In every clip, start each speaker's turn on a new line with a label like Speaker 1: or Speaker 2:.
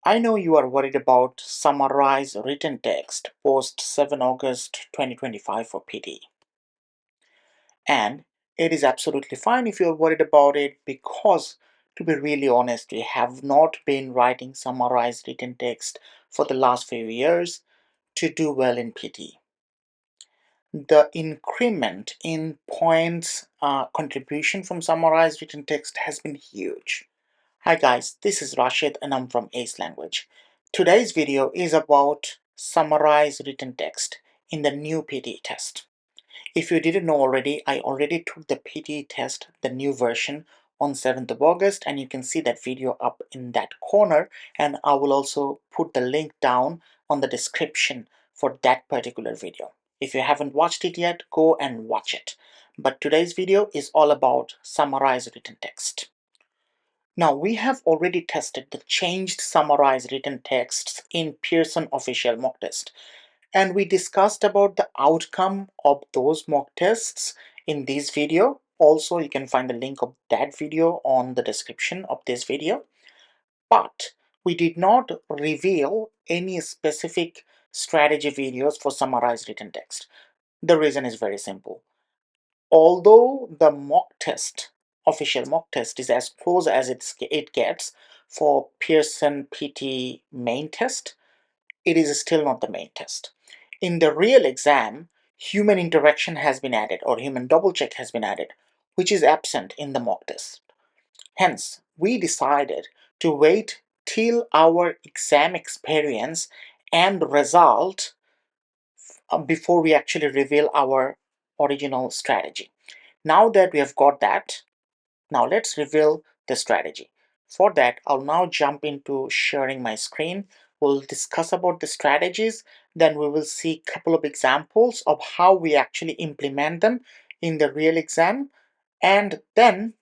Speaker 1: I know you are worried about Summarize Written Text post 7 August 2025 for PTE. And it is absolutely fine if you're worried about it because, to be really honest, we have not been writing Summarized Written Text for the last few years to do well in PTE. The increment in points contribution from Summarized Written Text has been huge. Hi guys, this is Rashid and I'm from Ace Language. Today's video is about Summarize Written Text in the new PTE test. If you didn't know already, I already took the PTE test, the new version, on 7th of August, and you can see that video up in that corner, and I will also put the link down on the description for that particular video. If you haven't watched it yet, go and watch it. But today's video is all about Summarize Written Text. Now, we have already tested the changed summarized written texts in Pearson official mock test, and we discussed about the outcome of those mock tests in this video. Also, you can find the link of that video on the description of this video. But we did not reveal any specific strategy videos for summarized written text. The reason is very simple. Although the official mock test is as close as it gets for Pearson PT main test, it is still not the main test. In the real exam, human interaction has been added or human double check has been added, which is absent in the mock test. Hence, we decided to wait till our exam experience and result before we actually reveal our original strategy. Now that we have got that, now let's reveal the strategy. For that, I'll now jump into sharing my screen. We'll discuss about the strategies, then we will see a couple of examples of how we actually implement them in the real exam, and then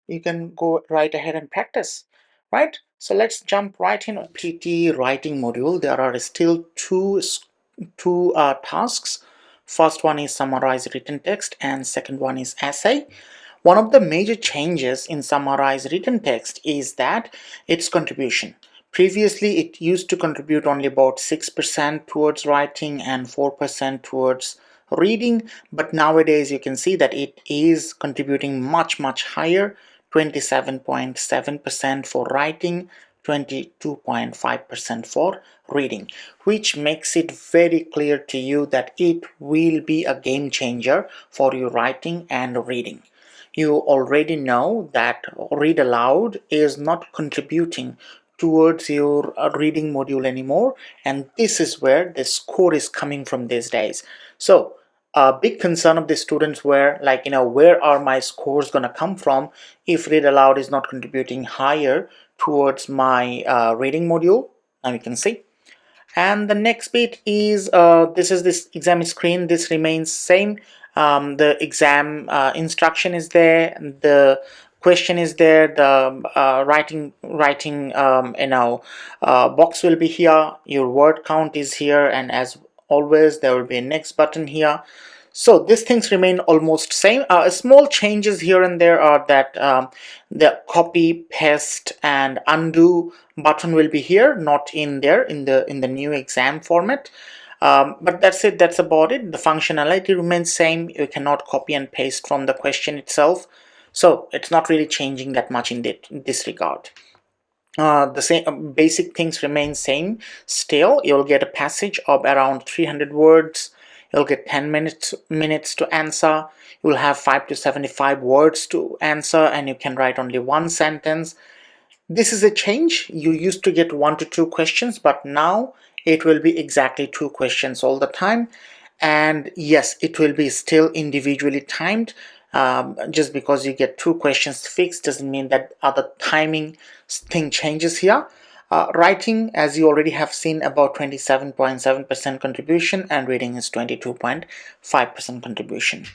Speaker 1: you can go right ahead and practice, right? So let's jump right in. PT writing module, there are still two tasks. First one is summarize written text and second one is essay. One of the major changes in Summarize Written Text is that its contribution. Previously, it used to contribute only about 6% towards writing and 4% towards reading, but nowadays you can see that it is contributing much higher, 27.7% for writing, 22.5% for reading, which makes it very clear to you that it will be a game changer for your writing and reading. You already know that read aloud is not contributing towards your reading module anymore, and this is where the score is coming from these days. So a big concern of the students were like, where are my scores gonna come from if read aloud is not contributing higher towards my reading module. Now you can see. And the next bit is this exam screen. This remains same. The exam instruction is there, the question is there, the writing box will be here, your word count is here, and as always there will be a next button here. So these things remain almost same. Small changes here and there are that the copy, paste, and undo button will be here, not in there in the new exam format. But that's it. That's about it. The functionality remains same. You cannot copy and paste from the question itself, so it's not really changing that much in this regard. The same basic things remain same still. You'll get a passage of around 300 words. You'll get 10 minutes to answer. You'll have 5 to 75 words to answer, and you can write only one sentence. This is a change. You used to get 1 to 2 questions, but now it will be exactly 2 questions all the time. And yes, it will be still individually timed. Just because you get 2 questions fixed doesn't mean that other timing thing changes here. Writing, as you already have seen, about 27.7% contribution, and reading is 22.5% contribution.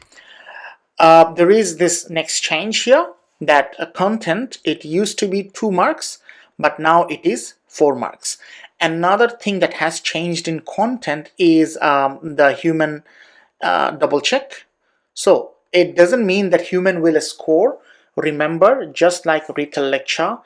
Speaker 1: There is this next change here, that content, it used to be 2 marks, but now it is 4 marks. Another thing that has changed in content is the human double check. So it doesn't mean that human will score. Remember, just like retail lecture,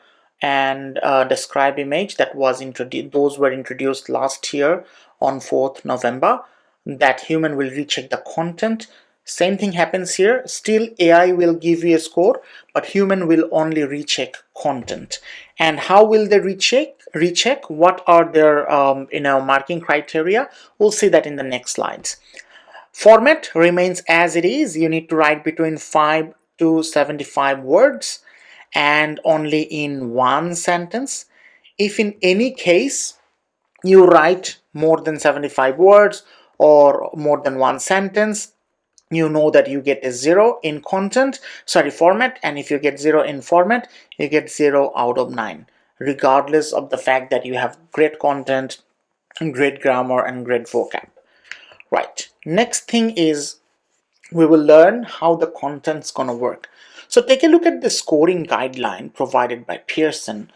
Speaker 1: and describe image that was introduced. Those were introduced last year on 4th November. That human will recheck the content. Same thing happens here. Still, AI will give you a score, but human will only recheck content. And how will they recheck? What are their marking criteria? We'll see that in the next slides. Format remains as it is. You need to write between 5 to 75 words and only in one sentence. If in any case you write more than 75 words or more than one sentence, you know that you get a 0 in format, and if you get 0 in format, you get 0 out of 9, regardless of the fact that you have great content, great grammar, and great vocab. Right, next thing is we will learn how the content's gonna work. So take a look at the scoring guideline provided by Pearson.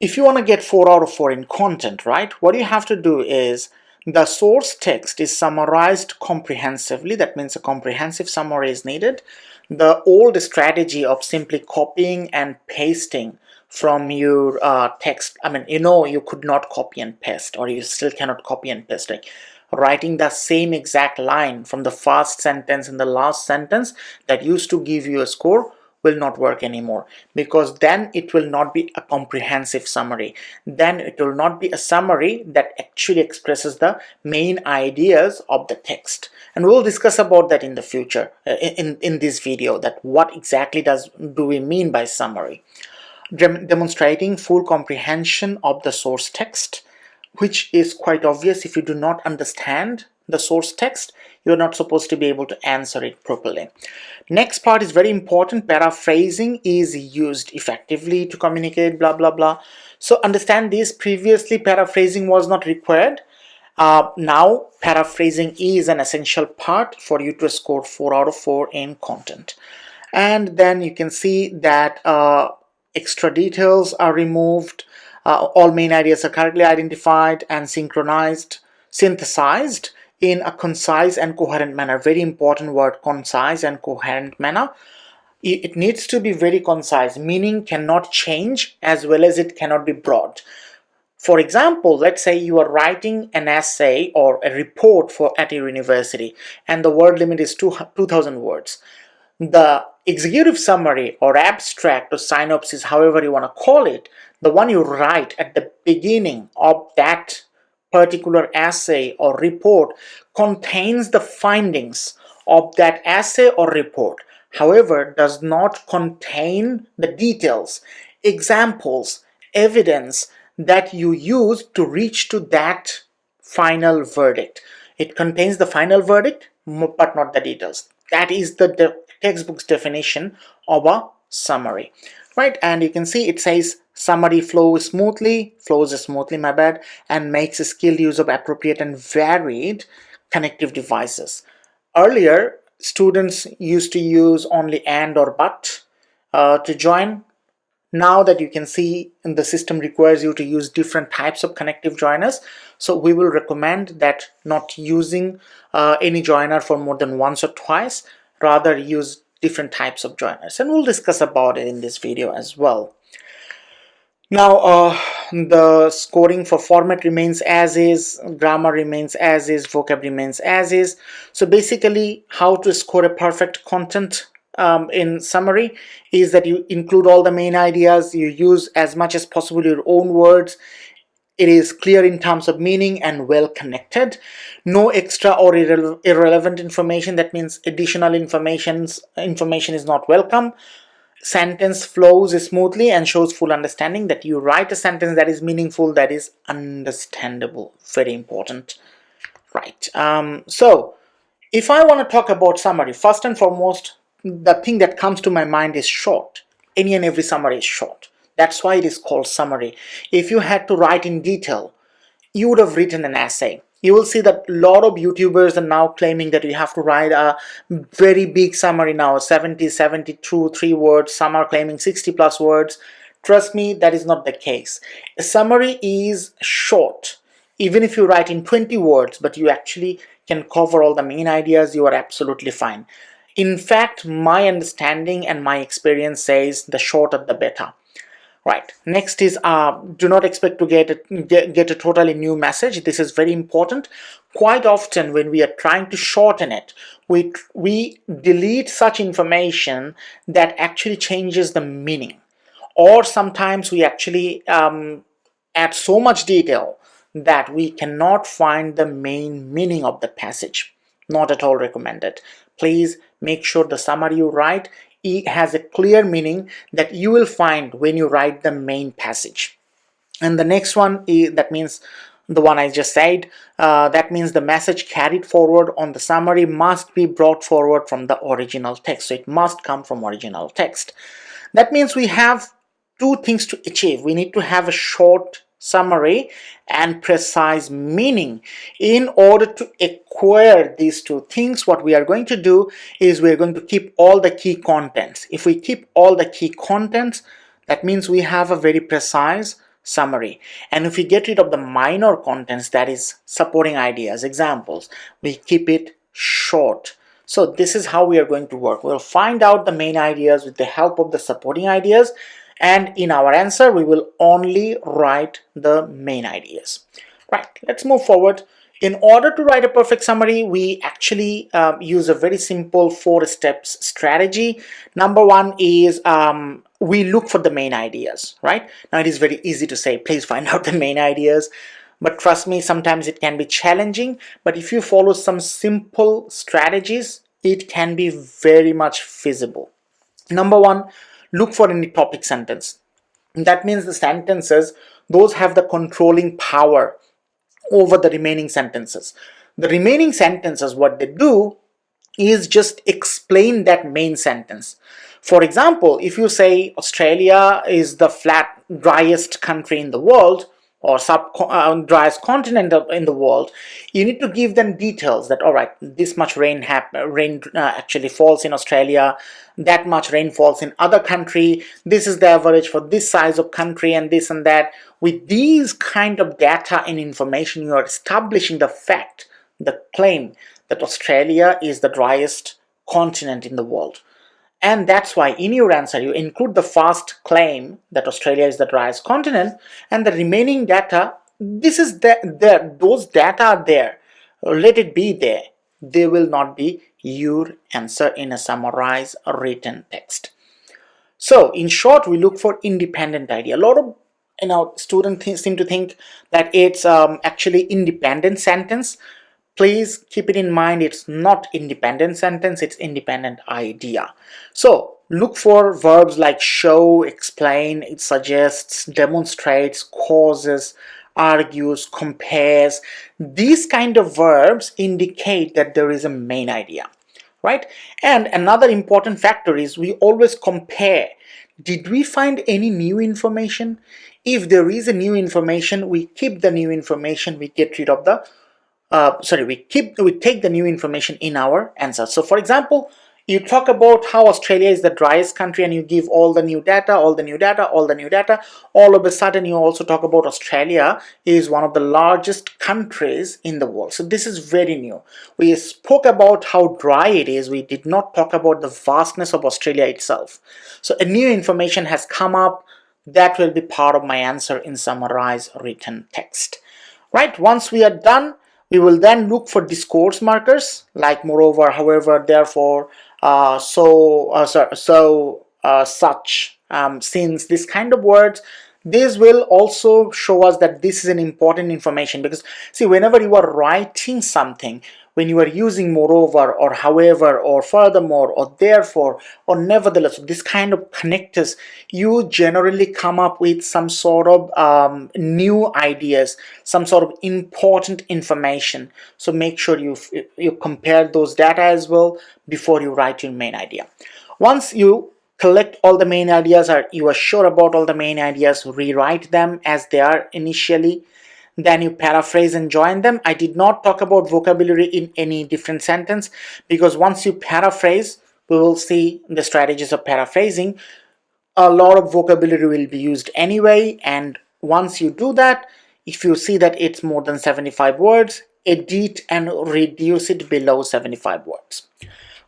Speaker 1: If you want to get 4 out of 4 in content, right, what you have to do is the source text is summarized comprehensively. That means a comprehensive summary is needed. The old strategy of simply copying and pasting from your text, you could not copy and paste, or you still cannot copy and paste. Like writing the same exact line from the first sentence and the last sentence that used to give you a score will not work anymore, because then it will not be a comprehensive summary. Then it will not be a summary that actually expresses the main ideas of the text. And we'll discuss about that in the future in this video, that what exactly do we mean by summary. Demonstrating full comprehension of the source text, which is quite obvious. If you do not understand the source text, you're not supposed to be able to answer it properly. Next part is very important. Paraphrasing is used effectively to communicate, blah blah blah. So understand this. Previously paraphrasing was not required. Now paraphrasing is an essential part for you to score 4 out of 4 in content. And then you can see that extra details are removed. All main ideas are correctly identified and synthesized in a concise and coherent manner. Very important word, concise and coherent manner. It needs to be very concise. Meaning cannot change, as well as it cannot be broad. For example, let's say you are writing an essay or a report at a university, and the word limit is 2,000 words. The executive summary or abstract or synopsis, however you want to call it, the one you write at the beginning of that particular essay or report, contains the findings of that essay or report. However, does not contain the details, examples, evidence that you use to reach to that final verdict. It contains the final verdict, but not the details. That is the textbook's definition of a summary, right? And you can see it says summary flows smoothly, and makes a skilled use of appropriate and varied connective devices. Earlier, students used to use only and or but to join. Now that you can see the system requires you to use different types of connective joiners, so we will recommend that not using any joiner for more than once or twice, rather use different types of joiners, and we'll discuss about it in this video as well. Now the scoring for format remains as is, grammar remains as is, vocab remains as is. So basically how to score a perfect content in summary is that you include all the main ideas, you use as much as possible your own words, it is clear in terms of meaning and well connected, no extra or irrelevant information, that means additional information is not welcome. Sentence flows smoothly and shows full understanding, that you write a sentence that is meaningful, that is understandable. Very important, right? So if I want to talk about summary, first and foremost, the thing that comes to my mind is short. Any and every summary is short. That's why it is called summary. If you had to write in detail, you would have written an essay. You will see that a lot of YouTubers are now claiming that you have to write a very big summary now, 70, 72, 3 words. Some are claiming 60 plus words. Trust me, that is not the case. A summary is short. Even if you write in 20 words, but you actually can cover all the main ideas, you are absolutely fine. In fact, my understanding and my experience says the shorter the better. Right. Next is do not expect to get a totally new message. This is very important. Quite often when we are trying to shorten it, we delete such information that actually changes the meaning, or sometimes we actually add so much detail that we cannot find the main meaning of the passage. Not at all recommended. Please make sure the summary you write has a clear meaning that you will find when you write the main passage. And the next one is, that means the one I just said, that means the message carried forward on the summary must be brought forward from the original text. So it must come from original text. That means we have two things to achieve. We need to have a short summary and precise meaning. In order to acquire these two things, what we are going to do is we are going to keep all the key contents. If we keep all the key contents, that means we have a very precise summary. And if we get rid of the minor contents, that is supporting ideas, examples, we keep it short. So this is how we are going to work. We'll find out the main ideas with the help of the supporting ideas, and in our answer we will only write the main ideas. Right, let's move forward. In order to write a perfect summary, we actually use a very simple 4 steps strategy. Number one is we look for the main ideas, right? Now it is very easy to say, please find out the main ideas. But trust me, sometimes it can be challenging. But if you follow some simple strategies, it can be very much feasible. Number one, look for any topic sentence. That means the sentences, those have the controlling power over the remaining sentences. The remaining sentences, what they do is just explain that main sentence. For example, if you say Australia is the flat, driest country in the world, or driest continent in the world, you need to give them details that, all right, this much rain actually falls in Australia, that much rain falls in other country, this is the average for this size of country, and this and that. With these kind of data and information, you are establishing the fact, the claim that Australia is the driest continent in the world. And that's why in your answer you include the first claim that Australia is the driest continent, and the remaining data, this is there, those data are there. Let it be there. They will not be your answer in a summarized written text. So in short, we look for independent idea. A lot of students seem to think that it's actually independent sentence. Please keep it in mind, it's not independent sentence, it's independent idea. So look for verbs like show, explain, it suggests, demonstrates, causes, argues, compares. These kind of verbs indicate that there is a main idea, right? And another important factor is we always compare. Did we find any new information? If there is a new information, we keep the new information, we get rid of the we take the new information in our answer. So for example, you talk about how Australia is the driest country and you give all the new data, all the new data, all the new data. All of a sudden you also talk about Australia is one of the largest countries in the world. So this is very new. We spoke about how dry it is. We did not talk about the vastness of Australia itself. So a new information has come up that will be part of my answer in summarized written text. Right, once we are done, we will then look for discourse markers like moreover, however, therefore, such, since, this kind of words. This will also show us that this is an important information, because see, whenever you are writing something, when you are using moreover or however or furthermore or therefore or nevertheless, this kind of connectors, you generally come up with some sort of new ideas, some sort of important information. So make sure you compare those data as well before you write your main idea. Once you collect all the main ideas, or you are sure about all the main ideas, rewrite them as they are initially. Then you paraphrase and join them. I did not talk about vocabulary in any different sentence, because once you paraphrase, we will see the strategies of paraphrasing. A lot of vocabulary will be used anyway, and once you do that, if you see that it's more than 75 words, edit and reduce it below 75 words.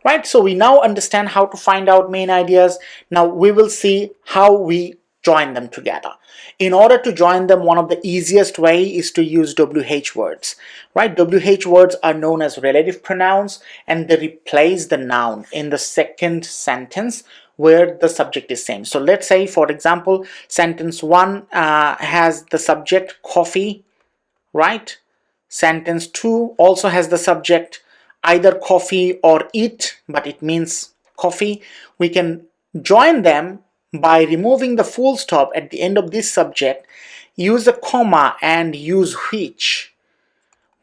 Speaker 1: Right, so we now understand how to find out main ideas. Now we will see how we join them together. In order to join them, one of the easiest way is to use WH words, right? WH words are known as relative pronouns, and they replace the noun in the second sentence where the subject is same. So let's say, for example, sentence 1 has the subject coffee, right? Sentence 2 also has the subject either coffee or it, but it means coffee. We can join them by removing the full stop at the end of this subject, use a comma and use which.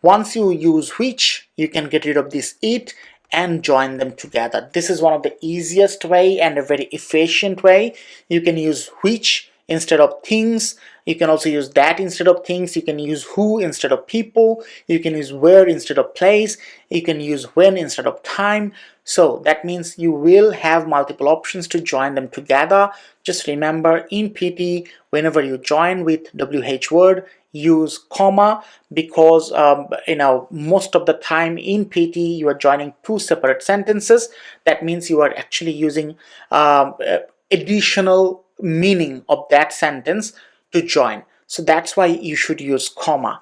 Speaker 1: Once you use which, you can get rid of this it and join them together. This is one of the easiest way and a very efficient way. You can use which instead of things. You can also use that instead of things. You can use who instead of people. You can use where instead of place. You can use when instead of time. So that means you will have multiple options to join them together. Just remember, in PT, whenever you join with WH word, use comma, because most of the time in PT you are joining two separate sentences. That means you are actually using additional meaning of that sentence to join. So that's why you should use comma.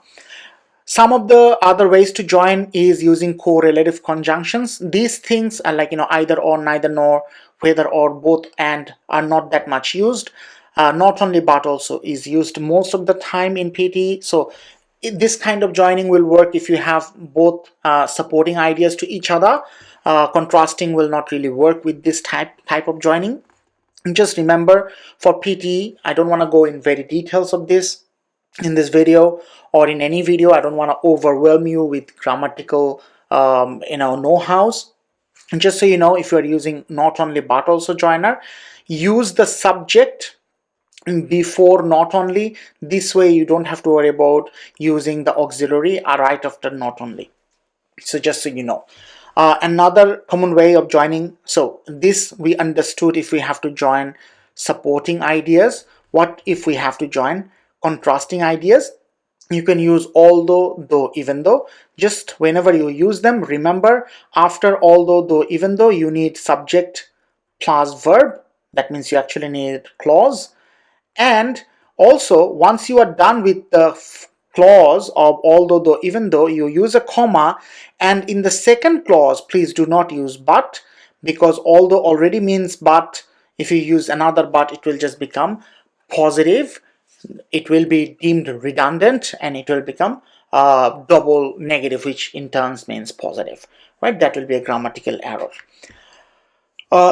Speaker 1: Some of the other ways to join is using correlative conjunctions. These things are like either or, neither nor, whether or, both and are not that much used. Not only but also is used most of the time in PT. So this kind of joining will work if you have both supporting ideas to each other. Contrasting will not really work with this type of joining. Just remember, for PT, I don't want to go in very details of this in this video or in any video. I don't want to overwhelm you with grammatical know-hows. Just so you know, if you are using not only but also joiner, use the subject before not only. This way you don't have to worry about using the auxiliary right after not only. So just so you know. Another common way of joining, so this we understood if we have to join supporting ideas. What if we have to join contrasting ideas? You can use although, though, even though. Just whenever you use them, remember, after although, though, even though, you need subject plus verb. That means you actually need clause. And also, once you are done with the clause of although, though, even though, you use a comma, and in the second clause, please do not use but, because although already means but. If you use another but, it will just become positive. It will be deemed redundant and it will become double negative, which in turns means positive, right? That will be a grammatical error.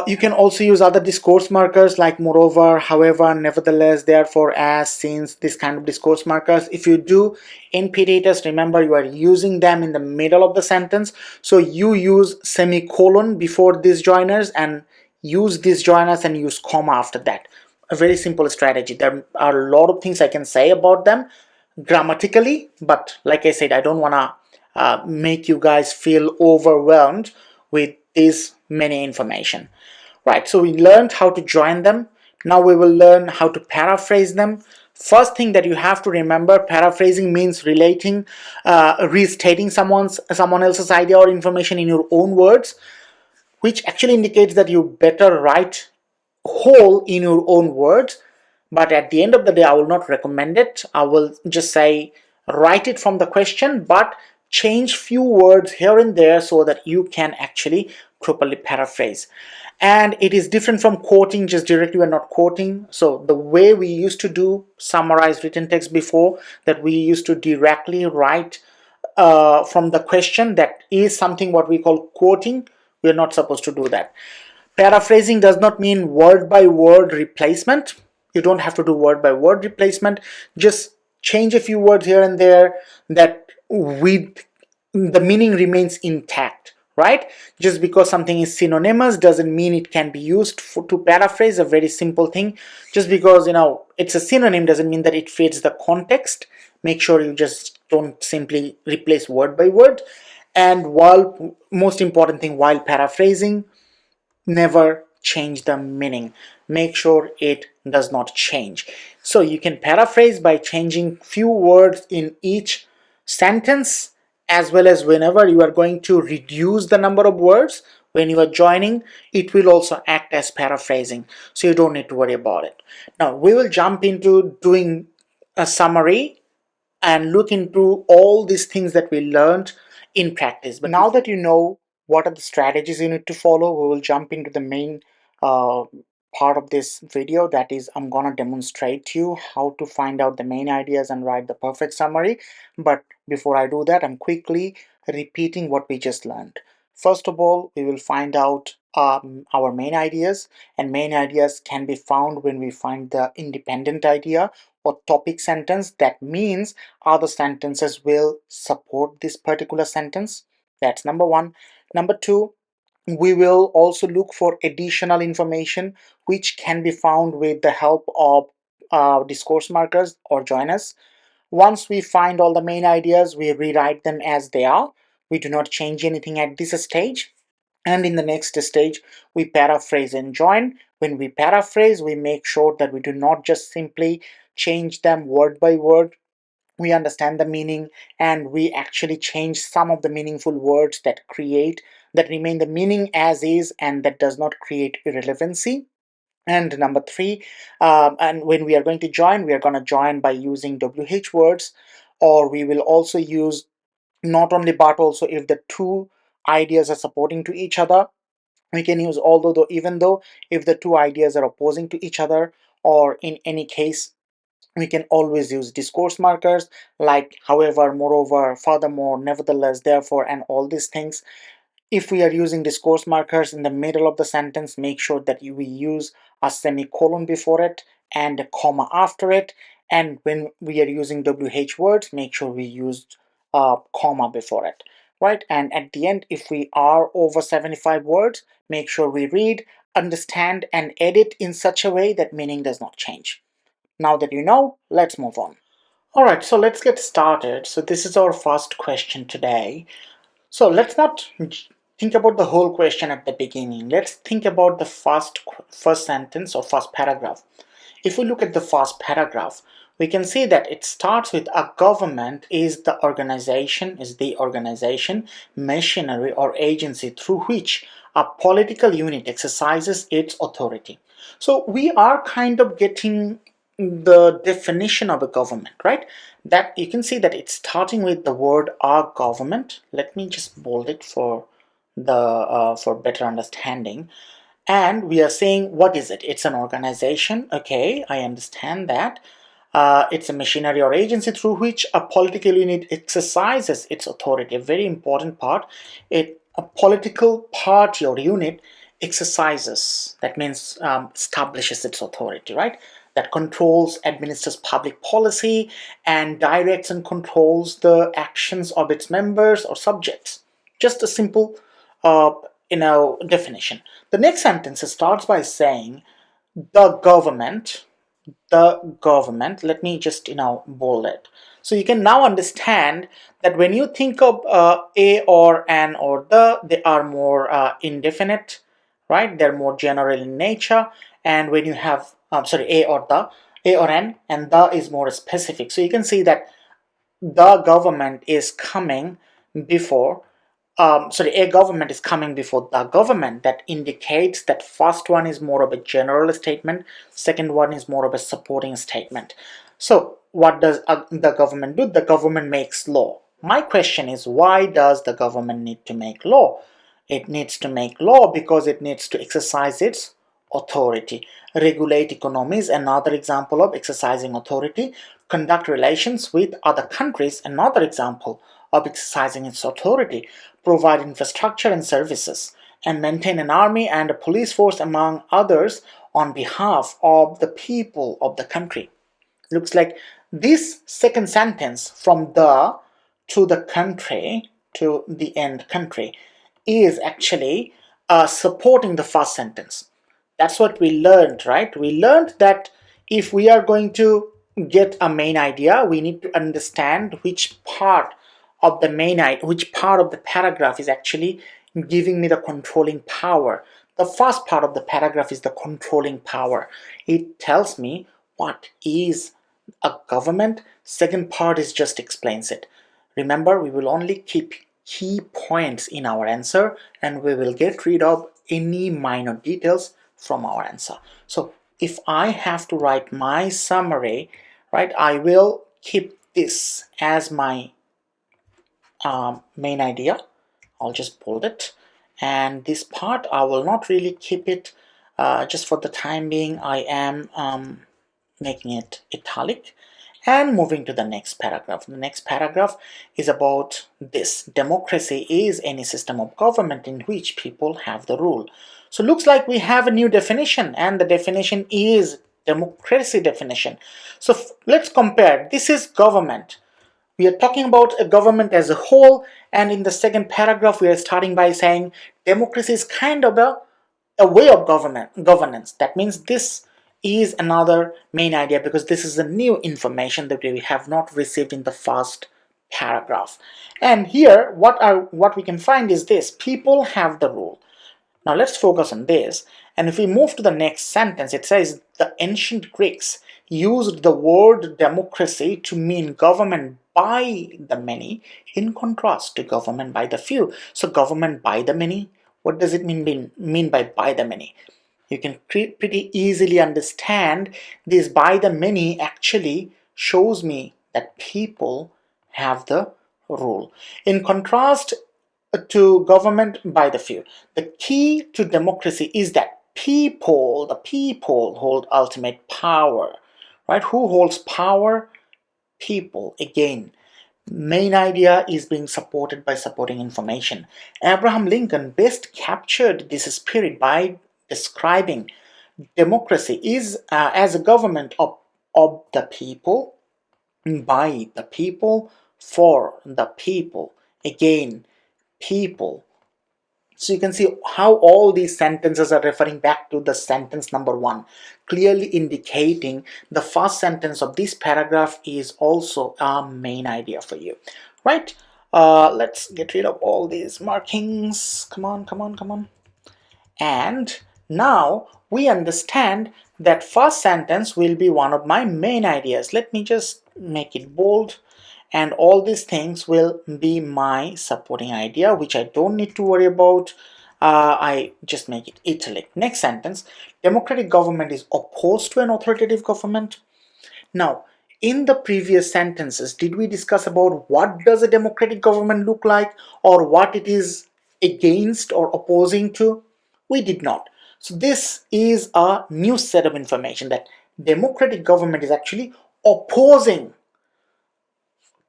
Speaker 1: You can also use other discourse markers like moreover, however, nevertheless, therefore, as, since, this kind of discourse markers. If you do in PT test, remember you are using them in the middle of the sentence. So you use semicolon before these joiners and use these joiners and use comma after that. A very simple strategy. There are a lot of things I can say about them grammatically, but like I said, I don't want to make you guys feel overwhelmed with this many information. Right, so we learned how to join them. Now we will learn how to paraphrase them. First thing that you have to remember, paraphrasing means relating, restating someone else's idea or information in your own words, which actually indicates that you better write whole in your own words. But at the end of the day, I will not recommend it. I will just say write it from the question, but change few words here and there so that you can actually properly paraphrase. And it is different from quoting just directly. We're not quoting. So the way we used to do summarize written text before, that we used to directly write from the question, that is something what we call quoting. We're not supposed to do that. Paraphrasing does not mean word by word replacement. You don't have to do word by word replacement. Just change a few words here and there, that with the meaning remains intact, right? Just because something is synonymous doesn't mean it can be used to paraphrase. A very simple thing. Just because it's a synonym doesn't mean that it fits the context. Make sure you just don't simply replace word by word. And most important thing, while paraphrasing, never change the meaning. Make sure it does not change. So you can paraphrase by changing few words in each sentence, as well as whenever you are going to reduce the number of words, When you are joining, it will also act as paraphrasing, so you don't need to worry about it. Now we will jump into doing a summary and look into all these things that we learned in practice. But now that you know what are the strategies you need to follow, we will jump into the main uh, part of this video. That is, I'm gonna demonstrate to you how to find out the main ideas and write the perfect summary. But before I do that, I'm quickly repeating what we just learned. First of all, we will find out our main ideas, and main ideas can be found when we find the independent idea or topic sentence. That means other sentences will support this particular sentence. That's number one. Number two, we will also look for additional information which can be found with the help of discourse markers or joiners. Once we find all the main ideas, we rewrite them as they are. We do not change anything at this stage. And in the next stage, we paraphrase and join. When we paraphrase, we make sure that we do not just simply change them word by word. We understand the meaning, and we actually change some of the meaningful words that remain the meaning as is, and that does not create irrelevancy. And number three, and when we are going to join, we are going to join by using WH words, or we will also use not only but also if the two ideas are supporting to each other. We can use although, though, even though, if the two ideas are opposing to each other, or in any case we can always use discourse markers like however, moreover, furthermore, nevertheless, therefore, and all these things. If we are using discourse markers in the middle of the sentence, make sure that we use a semicolon before it and a comma after it. And when we are using WH words, make sure we use a comma before it, right? And at the end, if we are over 75 words, make sure we read, understand, and edit in such a way that meaning does not change. Now that you know, let's move on. All right, so let's get started. So this is our first question today. So let's not think about the whole question at the beginning. Let's think about the first sentence or first paragraph. If we look at the first paragraph, we can see that it starts with a government is the organization, machinery or agency through which a political unit exercises its authority. So we are kind of getting the definition of a government, right? That you can see that it's starting with the word "our government." Let me just bold it for better understanding. And we are saying, what is it? It's an organization. Okay, I understand that. It's a machinery or agency through which a political unit exercises its authority. A very important part. A political party or unit exercises. That means establishes its authority, right? That controls, administers public policy, and directs and controls the actions of its members or subjects. Just a simple, uh, definition. The next sentence starts by saying the government, let me just bold it, so you can now understand that when you think of a or an or the, they are more indefinite, right? They're more general in nature. And when you have a or an, and the is more specific, so you can see that the government is coming before a government is coming before the government. That indicates that first one is more of a general statement, second one is more of a supporting statement. So what does the government do? The government makes law. My question is, why does the government need to make law? It needs to make law because it needs to exercise its authority. Regulate economies, another example of exercising authority. Conduct relations with other countries, another example of exercising its authority. Provide infrastructure and services, and maintain an army and a police force, among others, on behalf of the people of the country. Looks like this second sentence, from the to the country to the end country, is actually supporting the first sentence. That's what we learned, right? We learned that if we are going to get a main idea, we need to understand which part of the which part of the paragraph is actually giving me the controlling power. The first part of the paragraph is the controlling power. It tells me what is a government. Second part is just explains it. Remember, we will only keep key points in our answer, and we will get rid of any minor details from our answer. So if I have to write my summary, right, I will keep this as my main idea. I'll just bold it, and this part I will not really keep it. Just for the time being, I am making it italic and moving to the next paragraph. The next paragraph is about this: democracy is any system of government in which people have the rule. So looks like we have a new definition, and the definition is democracy definition. So let's compare. This is government. We are talking about a government as a whole, and in the second paragraph we are starting by saying democracy is kind of a way of governance. That means this is another main idea, because this is a new information that we have not received in the first paragraph. And here what we can find is this: people have the rule. Now let's focus on this, and if we move to the next sentence, it says the ancient Greeks used the word democracy to mean government by the many, in contrast to government by the few. So government by the many, what does it mean by the many? You can pretty easily understand this. By the many actually shows me that people have the rule, in contrast to government by the few. The key to democracy is that the people hold ultimate power, right? Who holds power? People. Again, main idea is being supported by supporting information. Abraham Lincoln best captured this spirit by describing democracy is as a government of the people, by the people, for the people. Again, people. So you can see how all these sentences are referring back to the sentence number 1, clearly indicating the first sentence of this paragraph is also a main idea for you, right? Let's get rid of all these markings. Come on, come on, come on. And now we understand that first sentence will be one of my main ideas. Let me just make it bold, and all these things will be my supporting idea, which I don't need to worry about. I just make it italic. Next sentence: democratic government is opposed to an authoritative government. Now, in the previous sentences, did we discuss about what does a democratic government look like, or what it is against or opposing to? We did not. So this is a new set of information, that democratic government is actually opposing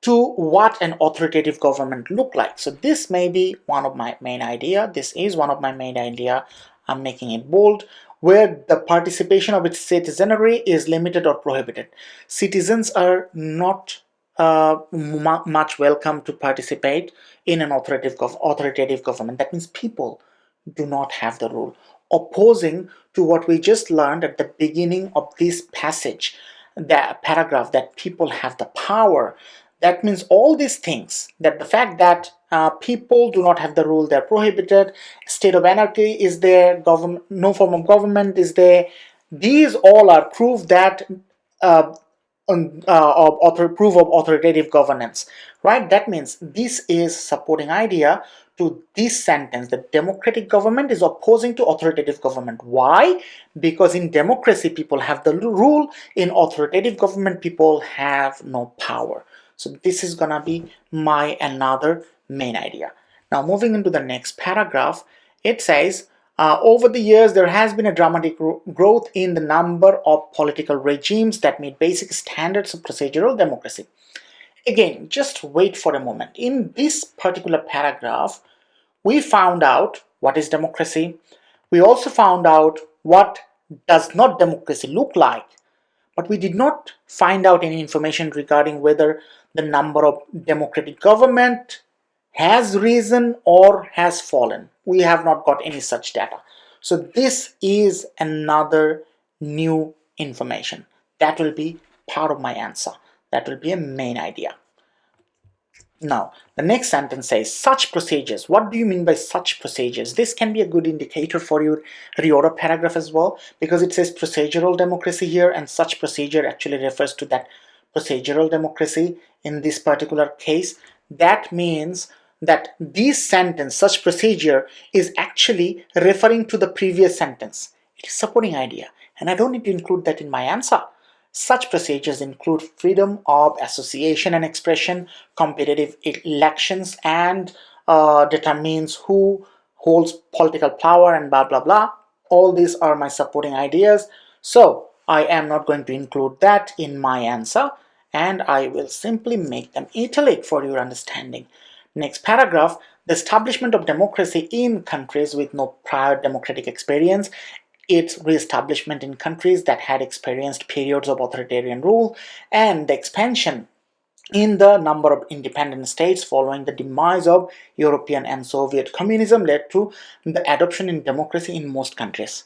Speaker 1: to what an authoritative government look like. So this may be one of my main idea. This is one of my main idea. I'm making it bold, where the participation of its citizenry is limited or prohibited. Citizens are not much welcome to participate in an authoritative government. That means people do not have the rule. Opposing to what we just learned at the beginning of this passage, the paragraph, that people have the power. That means all these things, that the fact that people do not have the rule, they're prohibited, state of anarchy is there, no form of government is there. These all are proof that proof of authoritative governance, right? That means this is supporting idea to this sentence, that democratic government is opposing to authoritative government. Why? Because in democracy people have the rule, in authoritative government people have no power. So this is gonna be my another main idea. Now moving into the next paragraph, it says over the years there has been a dramatic growth in the number of political regimes that meet basic standards of procedural democracy. Again, just wait for a moment. In this particular paragraph, we found out what is democracy. We also found out what does not democracy look like. But we did not find out any information regarding whether the number of democratic government has risen or has fallen. We have not got any such data. So this is another new information. That will be part of my answer. That will be a main idea. Now, the next sentence says, such procedures. What do you mean by such procedures? This can be a good indicator for your reorder paragraph as well, because it says procedural democracy here, and such procedure actually refers to that procedural democracy in this particular case. That means that this sentence, such procedure, is actually referring to the previous sentence. It is supporting idea, and I don't need to include that in my answer. Such procedures include freedom of association and expression, competitive elections, and determines who holds political power and blah blah blah. All these are my supporting ideas. So I am not going to include that in my answer, and I will simply make them italic for your understanding. Next paragraph, the establishment of democracy in countries with no prior democratic experience, its re-establishment in countries that had experienced periods of authoritarian rule, and the expansion in the number of independent states following the demise of European and Soviet communism led to the adoption in democracy in most countries.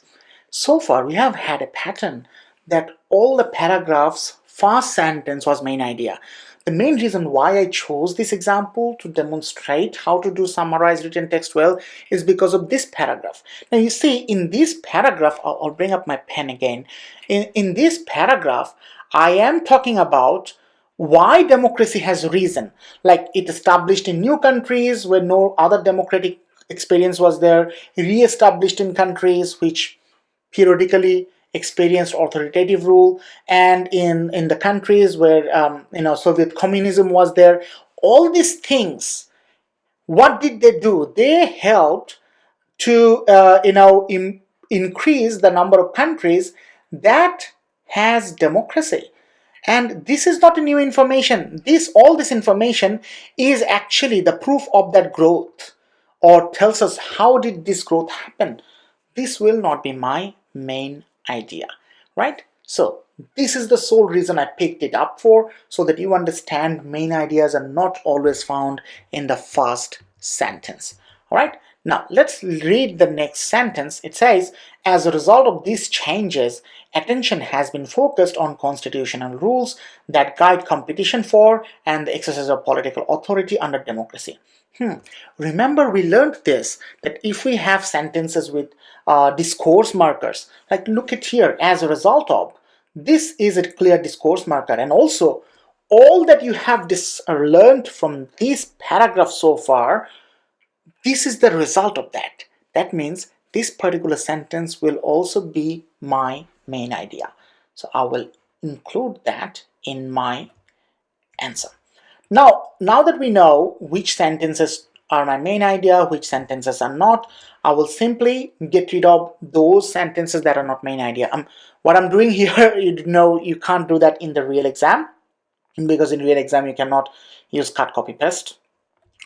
Speaker 1: So far, we have had a pattern that all the paragraphs' first sentence was main idea. The main reason why I chose this example to demonstrate how to do summarize written text well is because of this paragraph. Now you see, in this paragraph, I'll bring up my pen again. In this paragraph, I am talking about why democracy has risen. Like it established in new countries where no other democratic experience was there, re-established in countries which periodically experienced authoritative rule, and in the countries where Soviet communism was there. All these things, what did they do? They helped to increase the number of countries that has democracy. And this is not a new information. All this information is actually the proof of that growth, or tells us how did this growth happen. This will not be my main idea, right? So this is the sole reason I picked it up for, so that you understand main ideas are not always found in the first sentence. All right, now let's read the next sentence. It says, as a result of these changes, attention has been focused on constitutional rules that guide competition for and the exercise of political authority under democracy. Remember, we learned this, that if we have sentences with discourse markers, like look at here, as a result of, this is a clear discourse marker. And also, all that you have learned from this paragraph so far, this is the result of that. That means this particular sentence will also be my main idea. So I will include that in my answer. Now that we know which sentences are my main idea, which sentences are not, I will simply get rid of those sentences that are not main idea. What I'm doing here, you can't do that in the real exam, because in real exam you cannot use cut, copy, paste,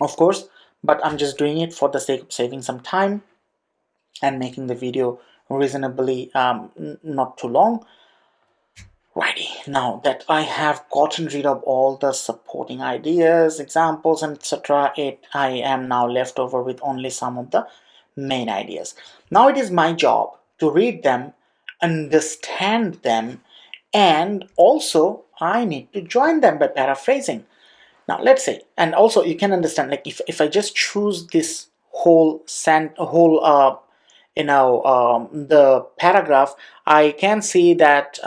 Speaker 1: of course, but I'm just doing it for the sake of saving some time and making the video reasonably not too long. Righty, now that I have gotten rid of all the supporting ideas, examples, and etc., I am now left over with only some of the main ideas. Now it is my job to read them, understand them, and also I need to join them by paraphrasing. Now let's say, and also you can understand, like if I just choose this the paragraph, I can see that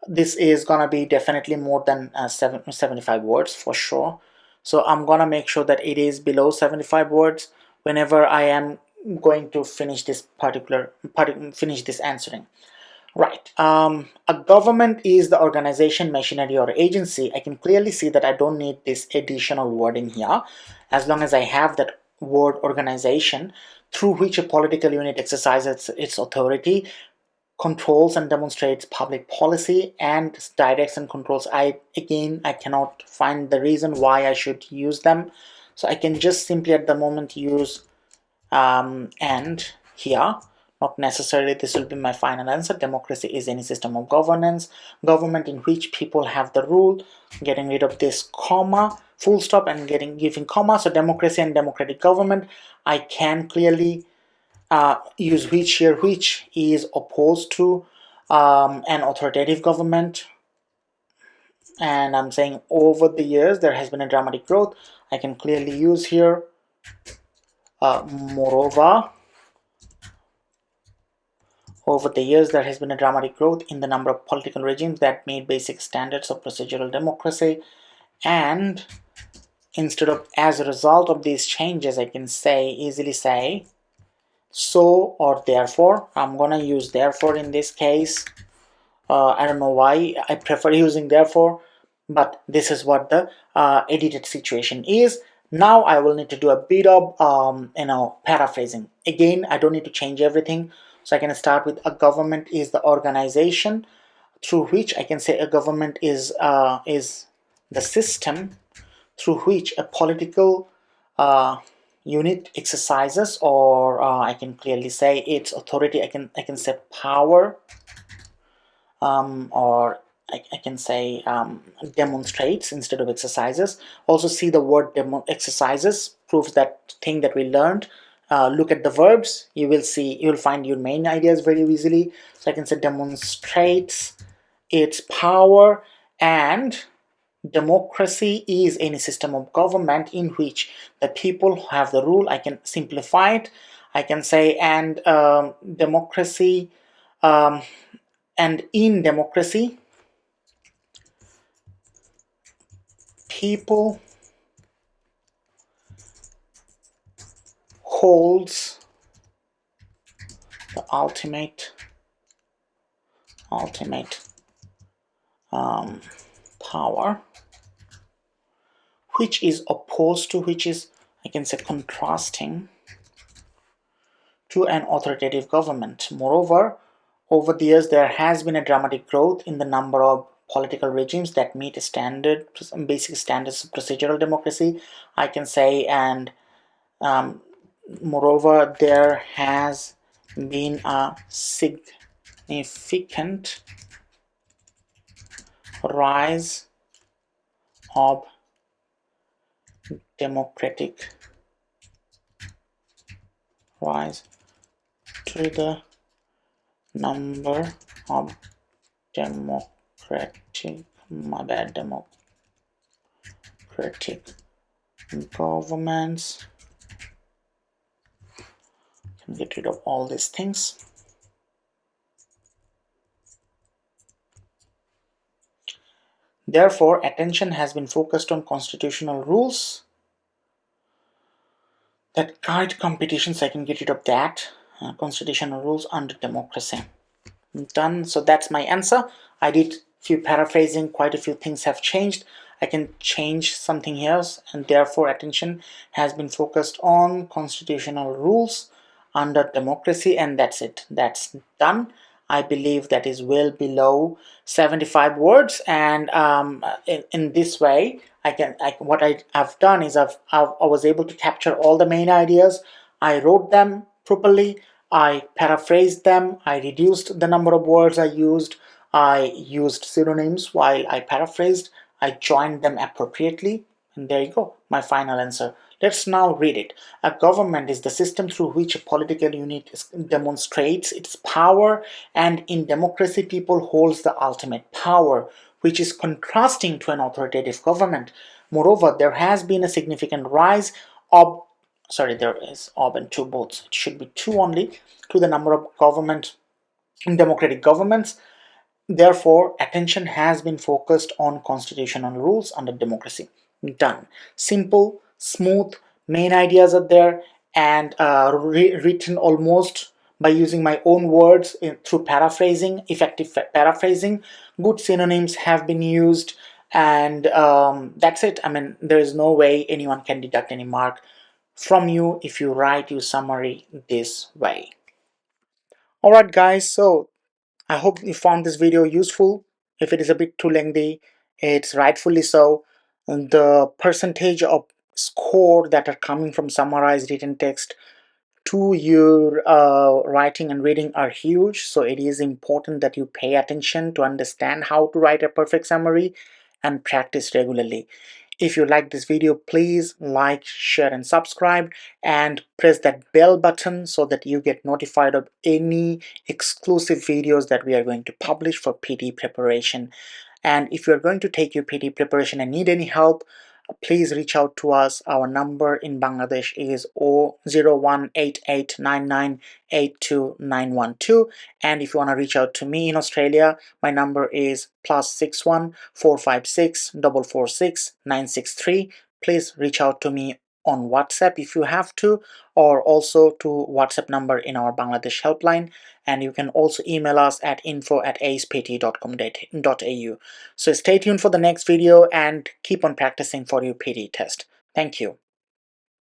Speaker 1: this is gonna be definitely more than 75 words for sure. So I'm gonna make sure that it is below 75 words whenever I am going to finish this finish this answering. Right. A government is the organization, machinery, or agency. I can clearly see that I don't need this additional wording here, as long as I have that word organization, through which a political unit exercises its authority, controls and demonstrates public policy, and directs and controls. I cannot find the reason why I should use them, so I can just simply at the moment use and here. Not necessarily this will be my final answer. Democracy is any system of government in which people have the rule. Getting rid of this comma, full stop, and giving comma. So democracy and democratic government, I can clearly use which here, which is opposed to an authoritative government. And I'm saying over the years there has been a dramatic growth. I can clearly use here moreover, over the years there has been a dramatic growth in the number of political regimes that meet basic standards of procedural democracy, and instead of as a result of these changes, I can easily say so or therefore. I'm gonna use therefore in this case. I don't know why I prefer using therefore, but this is what the edited situation is. Now I will need to do a bit of paraphrasing. Again, I don't need to change everything, so I can start with a government is the organization through which I can say a government is the system through which a political uh, unit exercises, or I can clearly say its authority. I can say power, or I can say demonstrates instead of exercises. Also see the word exercises proves that thing that we learned. Look at the verbs, you will find your main ideas very easily. So I can say demonstrates its power, and democracy is any system of government in which the people have the rule. I can simplify it. I can say and democracy and in democracy people holds the ultimate power, which is opposed to, which is I can say contrasting to an authoritative government. Moreover, over the years there has been a dramatic growth in the number of political regimes that meet basic standards of procedural democracy, I can say. And moreover, there has been a significant rise of democratic rise to the number of democratic governments. Can get rid of all these things. Therefore, attention has been focused on constitutional rules that guide competitions. I can get rid of that. Constitutional rules under democracy. Done. So that's my answer. I did few paraphrasing, quite a few things have changed. I can change something here, and therefore attention has been focused on constitutional rules under democracy, and that's it. That's done. I believe that is well below 75 words, and in this way what I have done is I was able to capture all the main ideas. I wrote them properly, I paraphrased them, I reduced the number of words I used synonyms while I paraphrased, I joined them appropriately, and there you go, my final answer. Let's now read it. A government is the system through which a political unit demonstrates its power, and in democracy people holds the ultimate power, which is contrasting to an authoritative government. Moreover, there has been a significant rise of, sorry, there is of and two both, it should be two only, to the number of democratic governments. Therefore, attention has been focused on constitutional rules under democracy. Done. Simple, smooth, main ideas are there, and written almost by using my own words through paraphrasing, effective paraphrasing. Good synonyms have been used, and that's it. I mean, there is no way anyone can deduct any mark from you if you write your summary this way. Alright guys, so I hope you found this video useful. If it is a bit too lengthy, it's rightfully so. And the percentage of score that are coming from summarized written text to your writing and reading are huge, so it is important that you pay attention to understand how to write a perfect summary and practice regularly. If you like this video, please like, share and subscribe, and press that bell button so that you get notified of any exclusive videos that we are going to publish for PTE preparation. And if you're going to take your PTE preparation and need any help, please reach out to us. Our number in Bangladesh is 018899829112, and if you want to reach out to me in Australia, my number is +61 456 446 963. please reach out to me on WhatsApp if you have to, or also to WhatsApp number in our Bangladesh helpline, and you can also email us at info@acepte.com.au. So stay tuned for the next video and keep on practicing for your PTE test. Thank you.